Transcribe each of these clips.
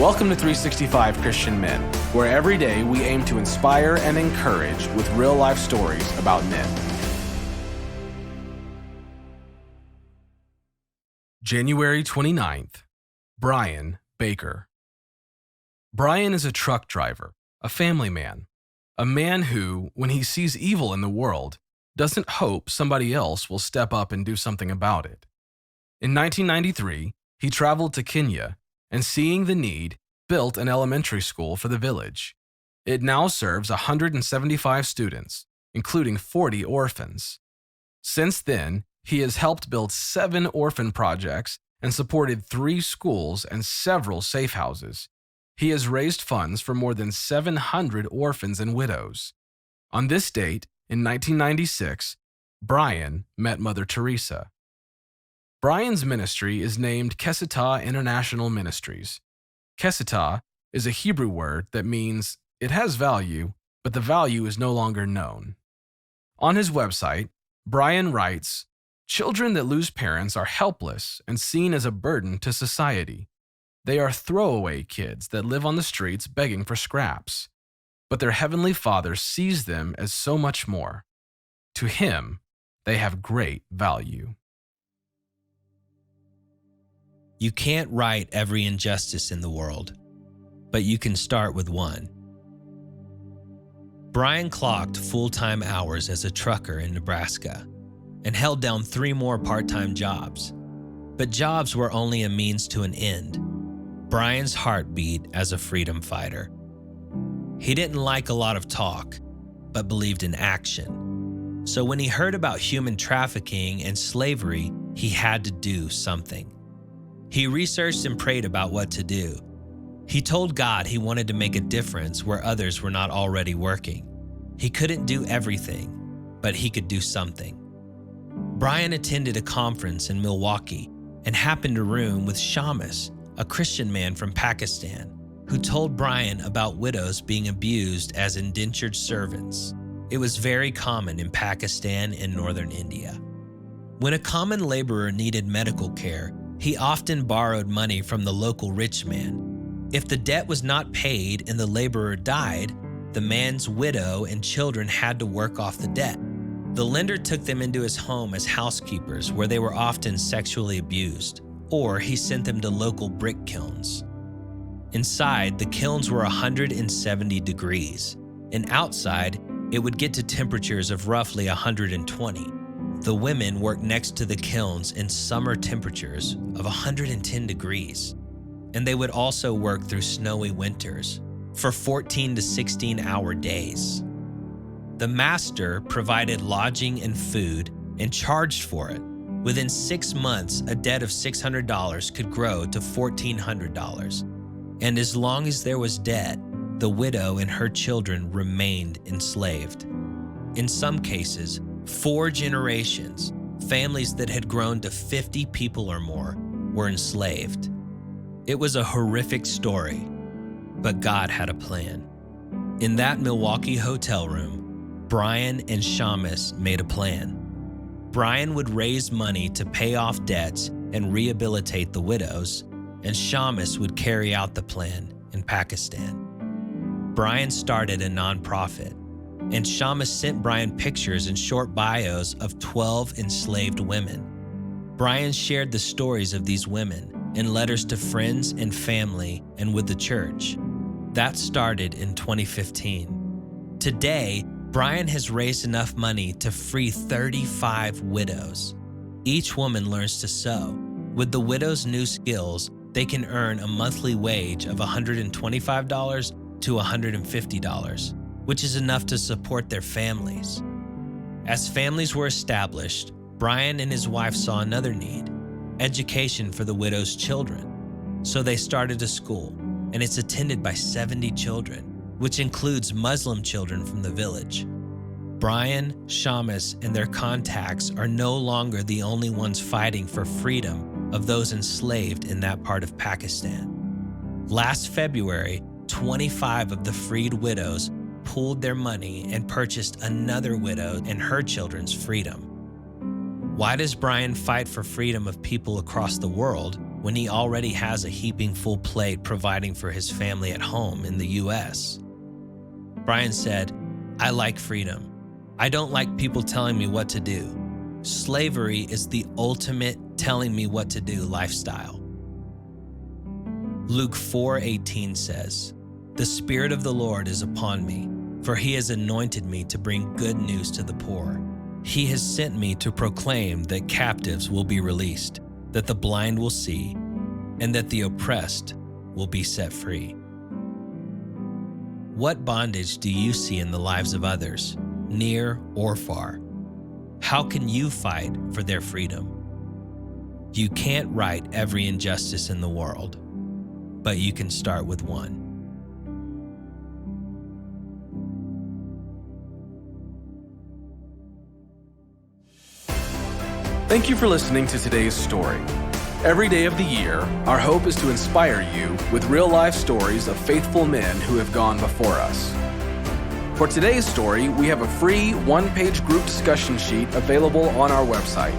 Welcome to 365 Christian Men, where every day we aim to inspire and encourage with real-life stories about men. January 29th, Brian Baker. Brian is a truck driver, a family man, a man who, when he sees evil in the world, doesn't hope somebody else will step up and do something about it. In 1993, he traveled to Kenya and, seeing the need, built an elementary school for the village. It now serves 175 students, including 40 orphans. Since then, he has helped build 7 orphan projects and supported 3 schools and several safe houses. He has raised funds for more than 700 orphans and widows. On this date, in 1996, Brian met Mother Teresa. Brian's ministry is named Kesitah International Missionaries. Kesitah is a Hebrew word that means it has value, but the value is no longer known. On his website, Brian writes, "Children that lose parents are helpless and seen as a burden to society. They are throwaway kids that live on the streets begging for scraps. But their heavenly Father sees them as so much more. To him, they have great value." You can't right every injustice in the world, but you can start with one. Brian clocked full-time hours as a trucker in Nebraska and held down 3 more part-time jobs. But jobs were only a means to an end. Brian's heart beat as a freedom fighter. He didn't like a lot of talk, but believed in action. So when he heard about human trafficking and slavery, he had to do something. He researched and prayed about what to do. He told God he wanted to make a difference where others were not already working. He couldn't do everything, but he could do something. Brian attended a conference in Milwaukee and happened to room with Shamus, a Christian man from Pakistan, who told Brian about widows being abused as indentured servants. It was very common in Pakistan and northern India. When a common laborer needed medical care, he often borrowed money from the local rich man. If the debt was not paid and the laborer died, the man's widow and children had to work off the debt. The lender took them into his home as housekeepers, where they were often sexually abused, or he sent them to local brick kilns. Inside, the kilns were 170 degrees, and outside, it would get to temperatures of roughly 120. The women worked next to the kilns in summer temperatures of 110 degrees, and they would also work through snowy winters for 14 to 16-hour days. The master provided lodging and food and charged for it. Within 6 months, a debt of $600 could grow to $1,400. And as long as there was debt, the widow and her children remained enslaved. In some cases, 4 generations, families that had grown to 50 people or more, were enslaved. It was a horrific story, but God had a plan. In that Milwaukee hotel room, Brian and Shamus made a plan. Brian would raise money to pay off debts and rehabilitate the widows, and Shamus would carry out the plan in Pakistan. Brian started a nonprofit, and Shamus sent Brian pictures and short bios of 12 enslaved women. Brian shared the stories of these women in letters to friends and family and with the church. That started in 2015. Today, Brian has raised enough money to free 35 widows. Each woman learns to sew. With the widows' new skills, they can earn a monthly wage of $125 to $150, which is enough to support their families. As families were established, Brian and his wife saw another need: education for the widow's children. So they started a school, and it's attended by 70 children, which includes Muslim children from the village. Brian, Shamus, and their contacts are no longer the only ones fighting for freedom of those enslaved in that part of Pakistan. Last February, 25 of the freed widows pooled their money and purchased another widow and her children's freedom. Why does Brian fight for freedom of people across the world? when he already has a heaping full plate providing for his family at home in the U.S.? Brian said, "I like freedom. I don't like people telling me what to do. Slavery is the ultimate telling me what to do lifestyle." Luke 4:18 says, "The Spirit of the Lord is upon me, for he has anointed me to bring good news to the poor. He has sent me to proclaim that captives will be released, that the blind will see, and that the oppressed will be set free." What bondage do you see in the lives of others, near or far? How can you fight for their freedom? You can't right every injustice in the world, but you can start with one. Thank you for listening to today's story. Every day of the year, our hope is to inspire you with real-life stories of faithful men who have gone before us. For today's story, we have a free one-page group discussion sheet available on our website.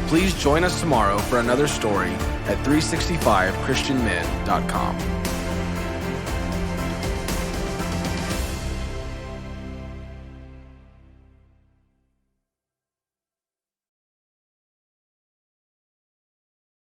Please join us tomorrow for another story at 365christianmen.com.